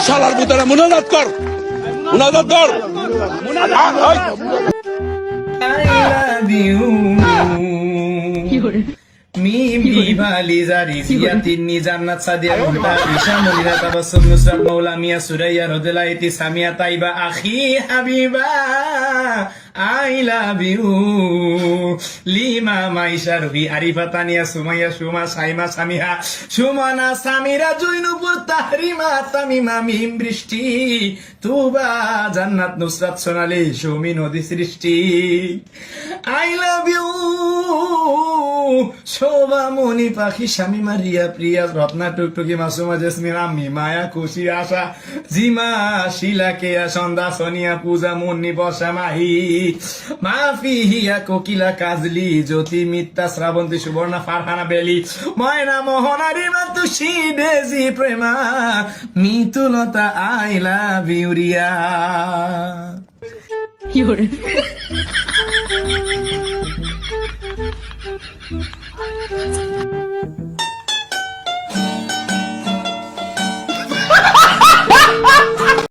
শালার বুতারা মুনাজাত কর, মুনাজাত কর। Mimi bali zari ziyatin ni jannat sadia unta isha mulina tabassum nusrat maula mia suraya rodelaiti samia taiba akhi habiba I love you lima maisha ruhi arifatania sumaya shuma saima samiha shumana samira juinupur tahrima tamima mim brishti tuba jannat nusrat sonale shumi nodi srishti I love you শোভা মনি পাখি স্বামী মারিয়া প্রিয়া রত্না টুকটুকি Masuma jasmine আম্মি মায়া খুশি আশা জিমা শিলা কেয়া সন্ধ্যা সোনিয়া পূজা মুন্নি বর্ষা মাহি মাফি হিয়া কোকিলা কাজলি জ্যোতি Mitta Srabanti Suborna Farhana Beli Moyna Mohona Rima Tushi Daisy Prema Mitulata I love you Riya